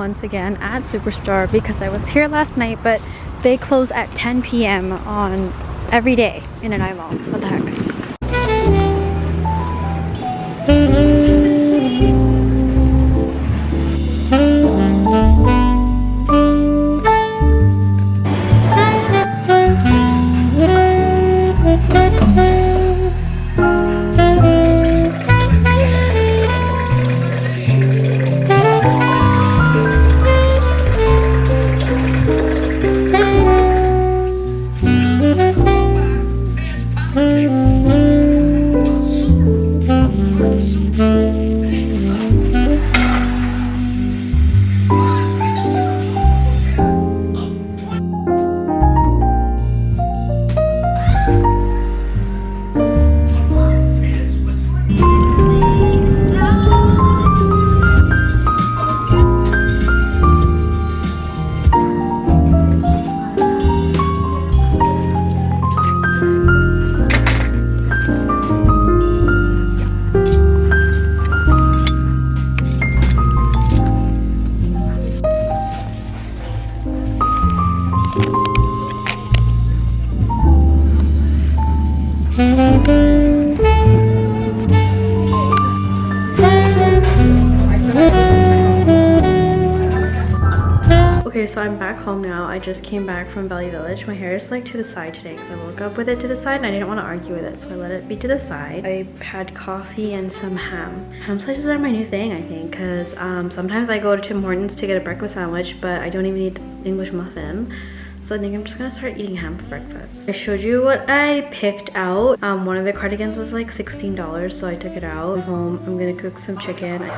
once again at Superstore because I was here last night, but they close at 10 p.m. on every day in an mall. What the heck? Okay, so I'm back home now. I just came back from Valley Village. My hair is like to the side today because I woke up with it to the side and I didn't want to argue with it, so I let it be to the side. I had coffee and some ham. Ham slices are my new thing, I think, because sometimes I go to Tim Hortons to get a breakfast sandwich, but I don't even eat the English muffin. So I think I'm just gonna start eating ham for breakfast. I showed you what I picked out. One of the cardigans was like $16, so I took it out. Home, I'm gonna cook some chicken.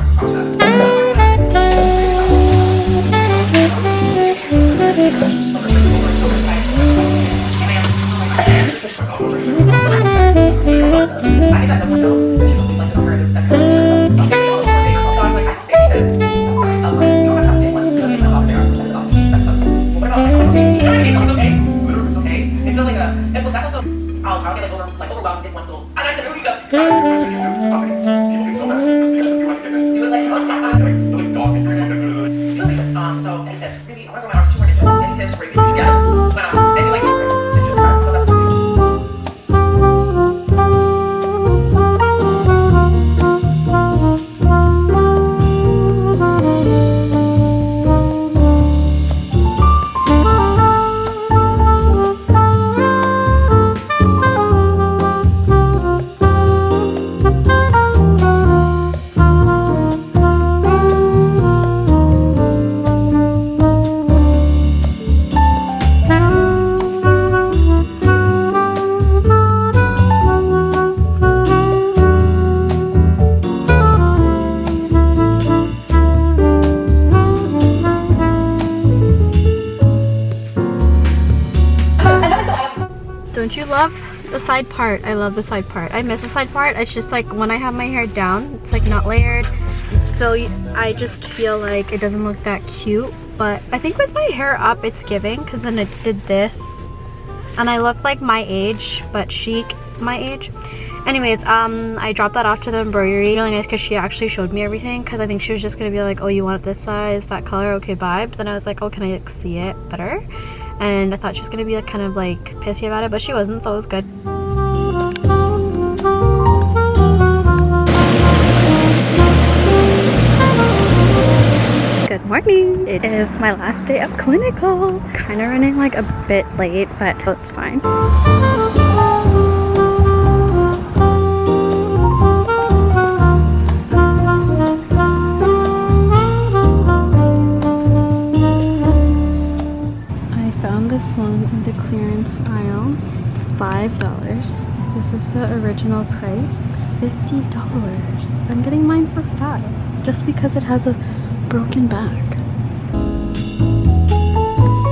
I'll get overwhelmed in one little. And I literally go. Do it like so any tips? Maybe I want to go my hours 200 ninjas. Any tips for you? Yeah. Any like Don't you love the side part? I love the side part. I miss the side part. It's just like when I have my hair down, it's like not layered. So I just feel like it doesn't look that cute. But I think with my hair up, it's giving because then it did this. And I look like my age, but chic my age. Anyways, I dropped that off to the embroidery. Really nice because she actually showed me everything because I think she was just going to be like, oh, you want it this size, that color, okay, bye. But then I was like, oh, can I like, see it better? And I thought she was gonna be like kind of like pissy about it, but she wasn't, so it was good. Good morning. It is my last day of clinical. Kind of running like a bit late, but it's fine. This one in the clearance aisle. It's $5. This is the original price, $50. I'm getting mine for $5 just because it has a broken back.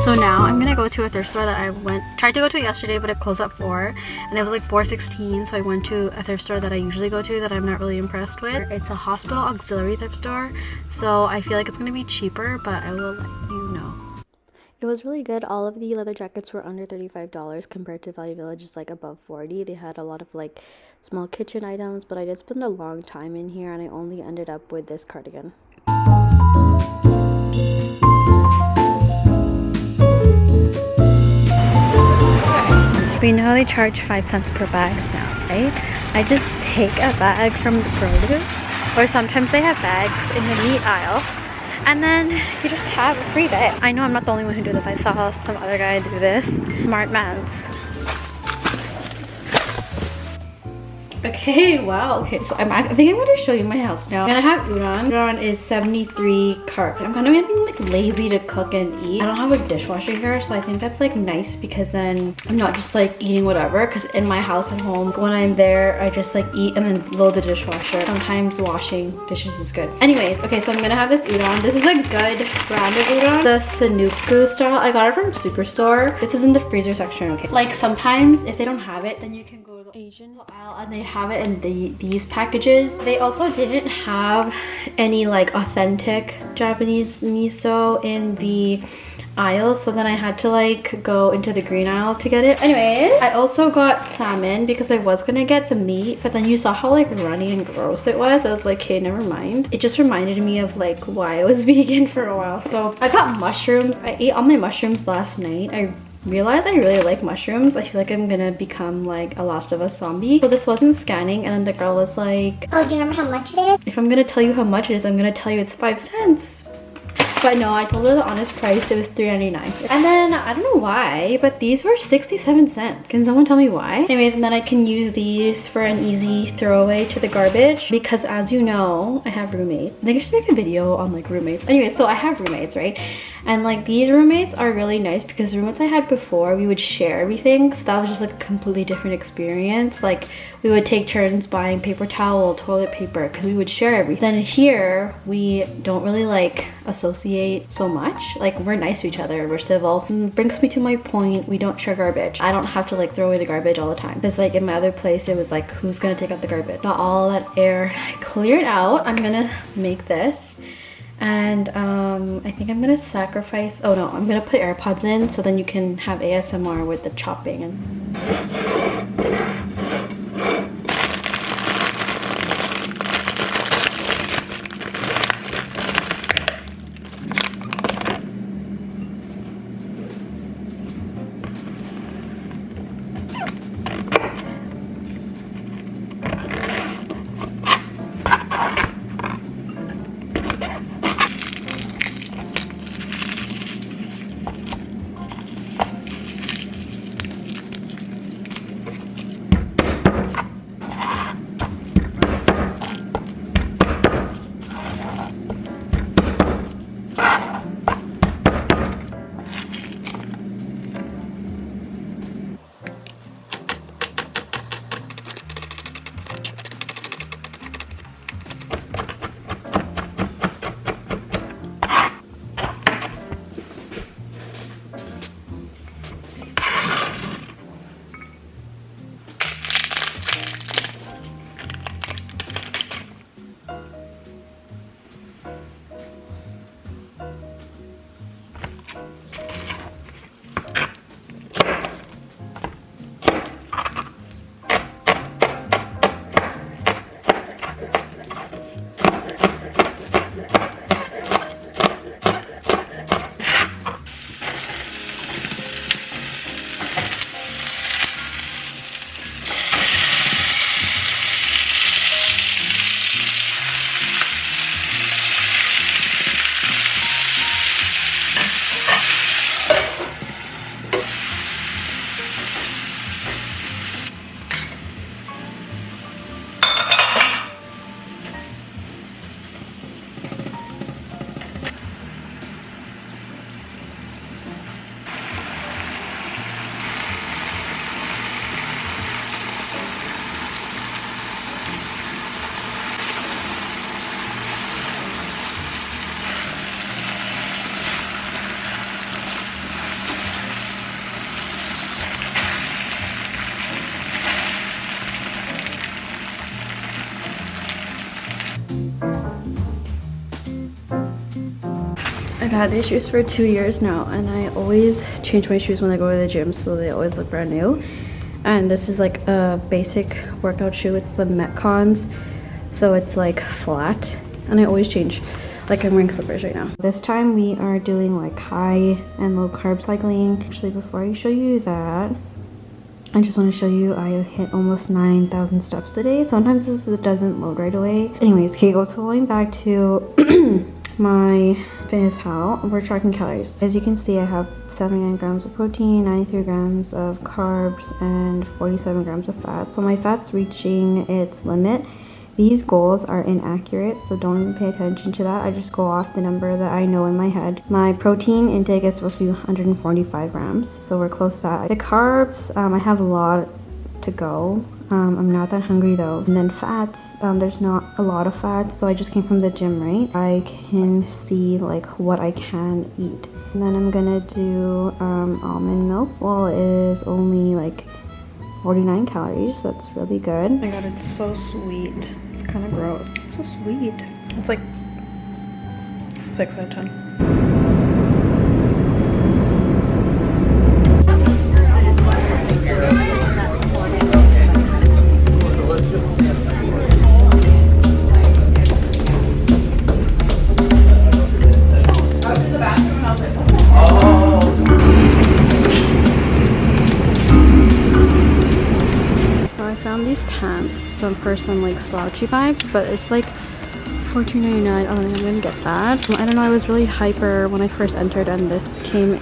So now I'm gonna go to a thrift store that I tried to go to yesterday, but it closed at 4 and it was like 4:16, so I went to a thrift store that I usually go to that I'm not really impressed with. It's a hospital auxiliary thrift store, so I feel like it's gonna be cheaper, but I will let you know. It was really good. All of the leather jackets were under $35 compared to Value Village is like above 40. They had a lot of like small kitchen items, but I did spend a long time in here and I only ended up with this cardigan. how they charge 5 cents per bags now, right? I just take a bag from the produce, or sometimes they have bags in the meat aisle, and then you just have a free bag. I know I'm not the only one who do this. I saw some other guy do this. Smart mans. Okay, wow. Okay, so I think I'm gonna show you my house now. I'm gonna have udon. Udon is 73 carbs. I'm kind of getting like lazy to cook and eat. I don't have a dishwasher here, so I think that's like nice because then I'm not just like eating whatever. Because in my house at home, when I'm there, I just like eat and then load the dishwasher. Sometimes washing dishes is good. Anyways, okay, so I'm gonna have this udon. This is a good brand of udon. The Sanuku style. I got it from Superstore. This is in the freezer section, okay? Like sometimes if they don't have it, then you can go to the Asian aisle and they have it in these packages. They also didn't have any like authentic Japanese miso in the aisle, so then I had to like go into the green aisle to get it. Anyways, I also got salmon because I was gonna get the meat, but then you saw how like runny and gross it was. I was like, okay, never mind. It just reminded me of like why I was vegan for a while. So I got mushrooms. I ate all my mushrooms last night. I realized I really like mushrooms. I feel like I'm gonna become like a Last of Us zombie. So this wasn't scanning, and then the girl was like, oh, do you remember how much it is? if I'm gonna tell you how much it is, I'm gonna tell you it's 5 cents. But no, I told her the honest price. It was $3.99. And then I don't know why, but these were 67 cents. Can someone tell me why? Anyways, and then I can use these for an easy throwaway to the garbage because, as you know, I have roommates. I think I should make a video on like roommates. Anyways, so I have roommates, right? And like these roommates are really nice because the roommates I had before, we would share everything. So that was just like a completely different experience. Like we would take turns buying paper towel, toilet paper, because we would share everything. Then here, we don't really like associate so much. Like we're nice to each other, we're civil. Brings me to my point, we don't share garbage. I don't have to like throw away the garbage all the time. Because like in my other place, it was like, who's gonna take out the garbage? Got all that air cleared out. I'm gonna make this. And I think I'm gonna sacrifice, oh no, I'm gonna put AirPods in so then you can have ASMR with the chopping and I've had these shoes for 2 years now, and I always change my shoes when I go to the gym, so they always look brand new. And this is like a basic workout shoe. It's the Metcons, so it's like flat, and I always change. Like I'm wearing slippers right now. This time we are doing like high and low carb cycling. Actually, before I show you that, I just want to show you I hit almost 9,000 steps today. Sometimes this doesn't load right away. Anyways, okay, so going back to my Fitness Pal, we're tracking calories. As you can see, I have 79 grams of protein, 93 grams of carbs, and 47 grams of fat. So my fat's reaching its limit. These goals are inaccurate, so don't even pay attention to that. I just go off the number that I know in my head. My protein intake is supposed to be 145 grams, so we're close to that. The carbs, I have a lot to go. I'm not that hungry though. And then fats, there's not a lot of fats, so I just came from the gym, right? I can see like what I can eat. And then I'm gonna do almond milk. Well, it is only like 49 calories. That's really good. Oh my god, it's so sweet. It's kind of gross. It's so sweet. It's like 6 out of 10. These pants, some person like slouchy vibes, but it's like $14.99. I don't think I'm gonna get that. I don't know, I was really hyper when I first entered and this came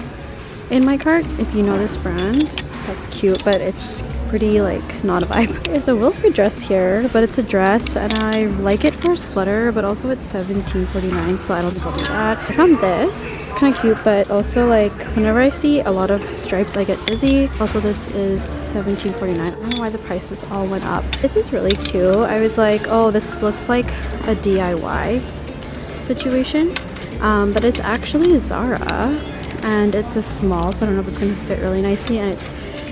in my cart. If you know this brand, that's cute, but it's pretty like not a vibe. There's a Wilfred dress here, but it's a dress and I like it for a sweater, but also it's $17.49, so I don't think I'll do that. I found this. It's kind of cute, but also like whenever I see a lot of stripes I get dizzy. Also this is $17.49. I don't know why the prices all went up. This is really cute. I was like, oh, this looks like a DIY situation, but it's actually Zara and it's a small, so I don't know if it's gonna fit really nicely, and it's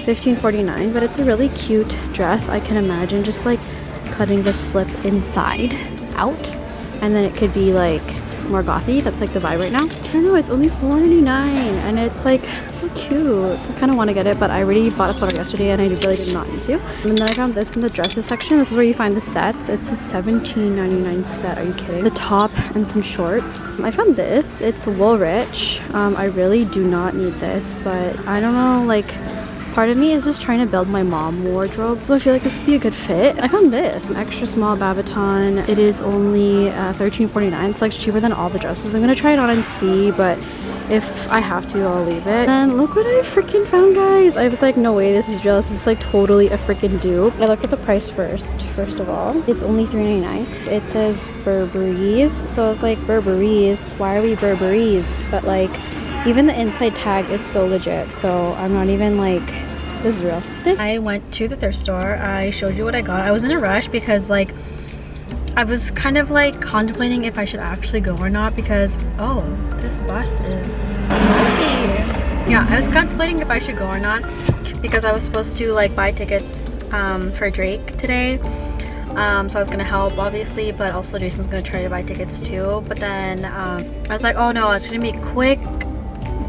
$15.49, but it's a really cute dress. I can imagine just like cutting the slip inside out, and then it could be like more gothy. That's like the vibe right now. I don't know, it's only $4.99 and it's like so cute. I kind of want to get it, but I already bought a sweater yesterday and I really did not need to. And then I found this in the dresses section. This is where you find the sets. It's a $17.99 set. Are you kidding? The top and some shorts. I found this. It's Woolrich. I really do not need this, but I don't know, like part of me is just trying to build my mom wardrobe, so I feel like this would be a good fit. I found this, an extra small Babaton. It is only $13.49. It's like cheaper than all the dresses. I'm gonna try it on and see, but if I have to, I'll leave it. And look what I freaking found, guys. I was like, no way, this is real. This is like totally a freaking dupe. I looked at the price first of all. It's only $3.99. It says Burberry's, so I was like, Burberry's? Why are we Burberry's? But like, even the inside tag is so legit, so I'm not even like, this is real. I went to the thrift store. I showed you what I got. I was in a rush because like I was kind of like contemplating if I should actually go or not, because oh, this bus is smoky. Yeah, I was contemplating if I should go or not because I was supposed to like buy tickets for Drake today. So I was gonna help obviously, but also Jason's gonna try to buy tickets too. But then I was like, oh no, it's gonna be quick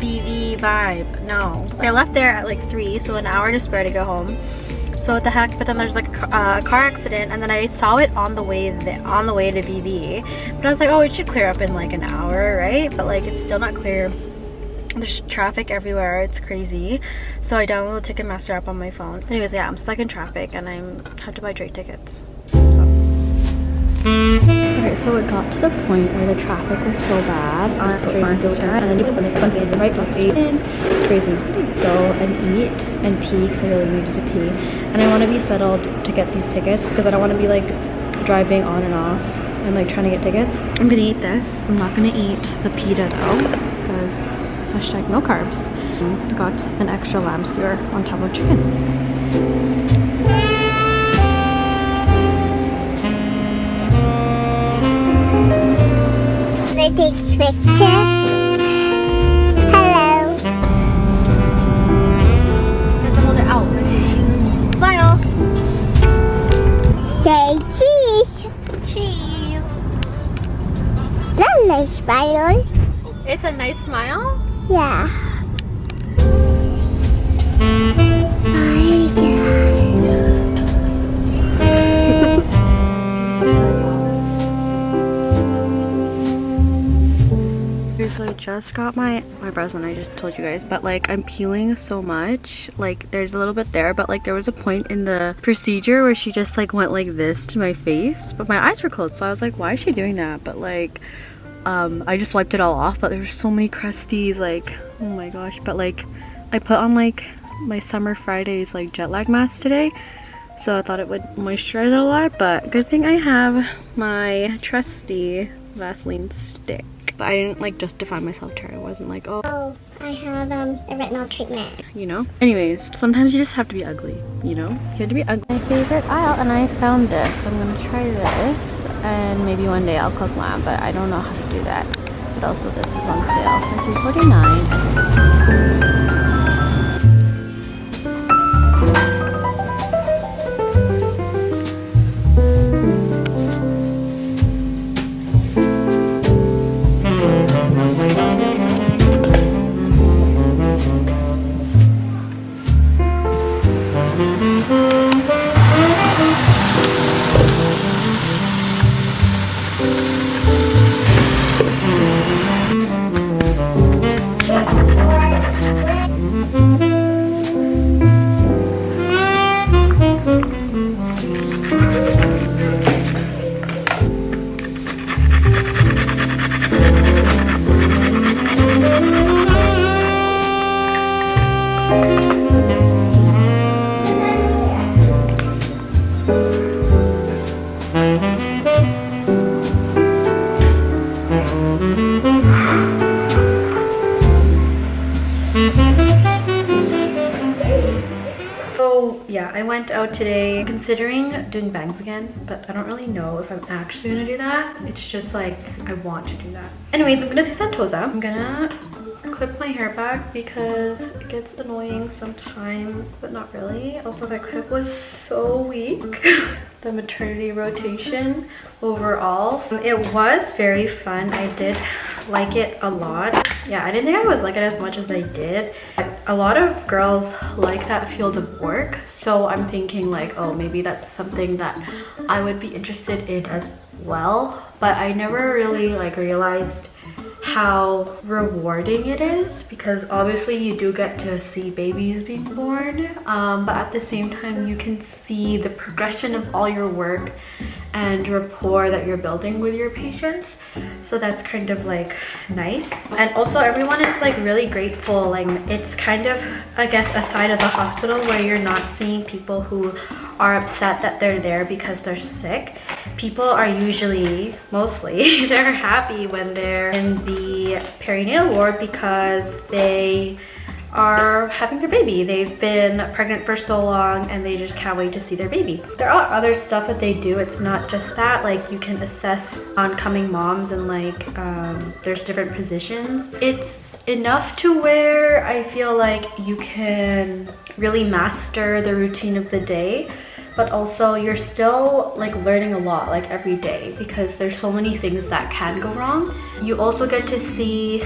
BV vibe. No, I left there at like 3, so an hour to spare to go home. So what the heck? But then there's like a car accident, and then I saw it on the way to BV. But I was like, oh, it should clear up in like an hour, right? But like it's still not clear. There's traffic everywhere. It's crazy. So I downloaded the Ticketmaster app on my phone. Anyways, yeah, I'm stuck in traffic, and I have to buy Drake tickets. So. Okay, so it got to the point where the traffic was so bad, and then even when the right bus in, it's crazy. I'm just gonna go and eat and pee because I really need to pee, and I want to be settled to get these tickets because I don't want to be like driving on and off and like trying to get tickets. I'm gonna eat this. I'm not gonna eat the pita though because hashtag no carbs. Got an extra lamb skewer on top of chicken. I take picture. Hello. You have to hold it out. Smile. Say cheese. Cheese. That's a nice smile. It's a nice smile. Yeah. My God. guys, so I just got my eyebrows done. I just told you guys, but like I'm peeling so much. Like there's a little bit there, but like there was a point in the procedure where she just like went like this to my face, but my eyes were closed, so I was like, why is she doing that? But like I just wiped it all off, but there were so many crusties, like oh my gosh. But like I put on like my Summer Fridays like jet lag mask today, so I thought it would moisturize it a lot. But good thing I have my trusty Vaseline stick. But I didn't like justify myself to her. I wasn't like, oh, I have a retinol treatment. you know. Anyways, sometimes you just have to be ugly, you know. You have to be ugly. My favorite aisle, and I found this. I'm gonna try this, and maybe one day I'll cook lamb, but I don't know how to do that. But also this is on sale for $3.49. So yeah, I went out today considering doing bangs again, but I don't really know if I'm actually gonna do that. It's just like I want to do that. Anyways, I'm gonna say Santosa. I'm gonna clip my hair back because it gets annoying sometimes, but not really. Also, that clip was so weak. The maternity rotation overall. It was very fun. I did like it a lot. Yeah, I didn't think I was like it as much as I did. A lot of girls like that field of work, so I'm thinking like, oh, maybe that's something that I would be interested in as well. But I never really like realized how rewarding it is, because obviously you do get to see babies being born, but at the same time you can see the progression of all your work and rapport that you're building with your patients. So that's kind of like nice. And also everyone is like really grateful. Like it's kind of, I guess, a side of the hospital where you're not seeing people who are upset that they're there because they're sick. People are usually, mostly, they're happy when they're in the perinatal ward because they are having their baby. They've been pregnant for so long and they just can't wait to see their baby. There are other stuff that they do. It's not just that. Like you can assess oncoming moms and like there's different positions. It's enough to where I feel like you can really master the routine of the day, but also you're still like learning a lot like every day because there's so many things that can go wrong. You also get to see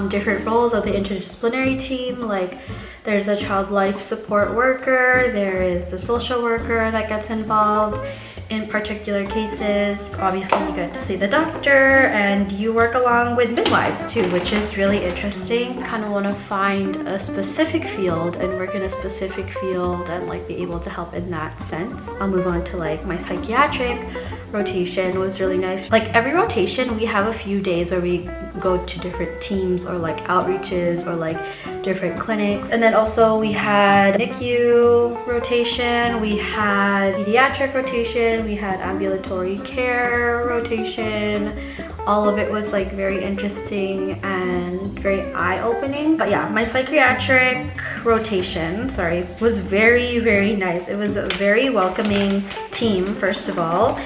different roles of the interdisciplinary team. Like there's a child life support worker, there is the social worker that gets involved in particular cases. Obviously you get to see the doctor, and you work along with midwives too, which is really interesting. Kind of want to find a specific field and work in a specific field and like be able to help in that sense. I'll move on to like my psychiatric rotation. Was really nice. Like every rotation we have a few days where we go to different teams or like outreaches or like different clinics. And then also we had NICU rotation, we had pediatric rotation, we had ambulatory care rotation. All of it was like very interesting and very eye-opening. But yeah, my psychiatric rotation, was very, very nice. It was a very welcoming team, first of all.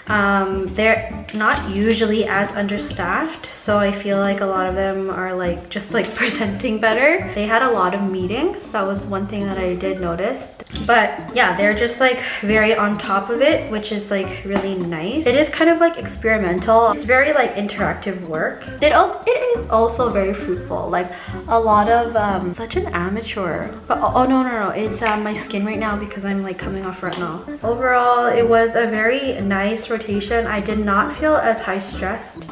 They're not usually as understaffed, so I feel like a lot of them are like just like presenting better. They had a lot of meetings. That was one thing that I did notice. But yeah, they're just like very on top of it, which is like really nice. It is kind of like experimental. It's very like interactive work. It is also very fruitful. Like a lot of such an amateur. But oh no, it's my skin right now because I'm like coming off retinol. Overall, it was a very nice rotation. I did not feel as high stressed.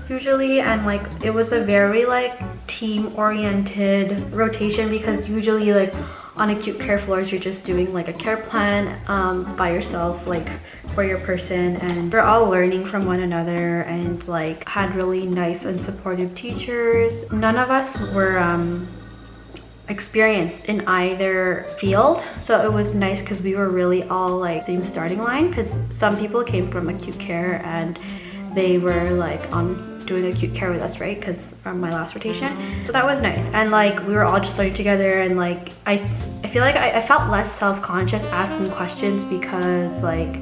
It usually, and like it was a very like team-oriented rotation, because usually like on acute care floors you're just doing like a care plan by yourself, like for your person, and we're all learning from one another and like had really nice and supportive teachers. None of us were experienced in either field, so it was nice because we were really all like same starting line, because some people came from acute care and they were like on doing acute care with us, right? Because from my last rotation, so that was nice. And like we were all just starting together, and like I feel like I felt less self-conscious asking questions, because like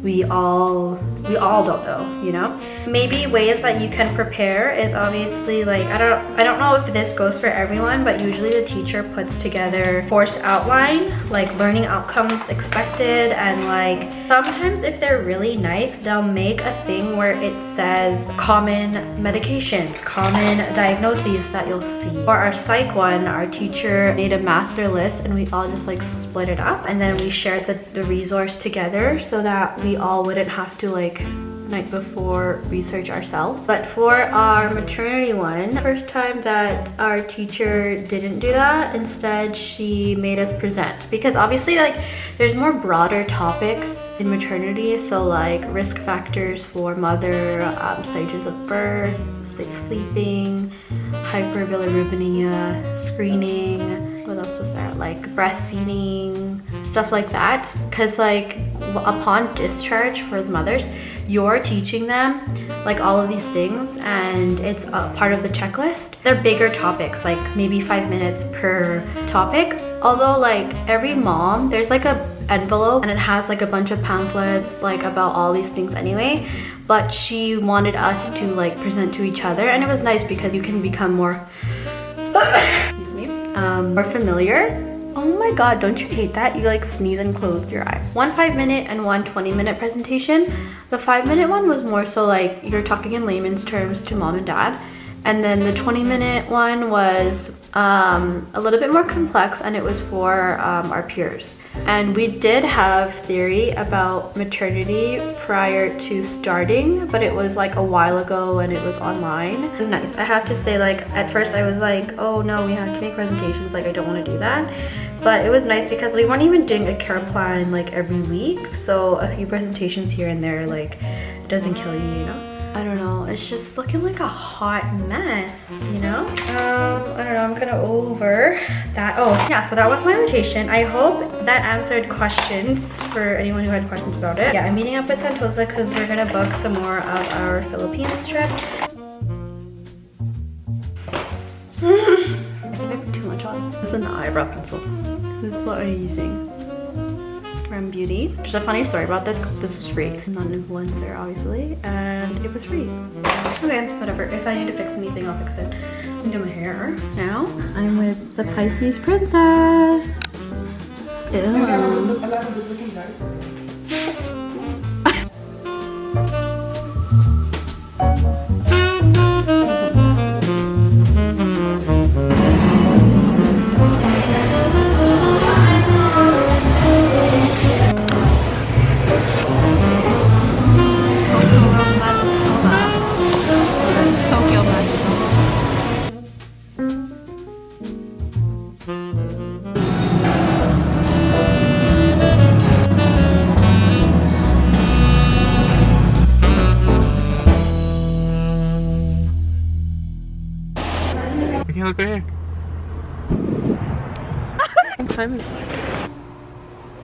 we all don't know, you know? Maybe ways that you can prepare is obviously like, I don't know if this goes for everyone, but usually the teacher puts together forced outline, like learning outcomes expected, and like sometimes if they're really nice, they'll make a thing where it says common medications, common diagnoses that you'll see. For our psych one, our teacher made a master list and we all just like split it up, and then we shared the resource together so that we all wouldn't have to like night before research ourselves. But for our maternity one, first time that our teacher didn't do that. Instead, she made us present, because obviously like there's more broader topics in maternity, so like risk factors for mother, stages of birth, safe sleeping, hyperbilirubinemia, screening, what else was there, like breastfeeding, stuff like that. Because like upon discharge for the mothers, you're teaching them like all of these things, and it's a part of the checklist. They're bigger topics, like maybe 5 minutes per topic, although like every mom, there's like a envelope and it has like a bunch of pamphlets like about all these things anyway, but she wanted us to like present to each other, and it was nice because you can become more excuse me, more familiar. Oh my god, don't you hate that? You like sneeze and closed your eye. One 5-minute and one 20-minute presentation. The 5-minute one was more so like you're talking in layman's terms to mom and dad, and then the 20-minute one was a little bit more complex, and it was for our peers. And we did have theory about maternity prior to starting, but it was like a while ago and it was online. It was nice. I have to say, like at first I was like, oh no, we have to make presentations, like I don't want to do that. But it was nice because we weren't even doing a care plan like every week, so a few presentations here and there like doesn't kill you, you know? I don't know, it's just looking like a hot mess, you know? I don't know, I'm kind of over that. Oh yeah, so that was my rotation. I hope that answered questions for anyone who had questions about it. Yeah, I'm meeting up with Santosa because we're gonna book some more of our Philippines trip. I think I put too much on. This is an eyebrow pencil. What are you using? From Beauty. There's a funny story about this because this was free. I'm not an influencer, obviously, and it was free. Okay, whatever. If I need to fix anything, I'll fix it. I'm doing my hair now. I'm with the Pisces princess. Ew. Look at here. What time is it?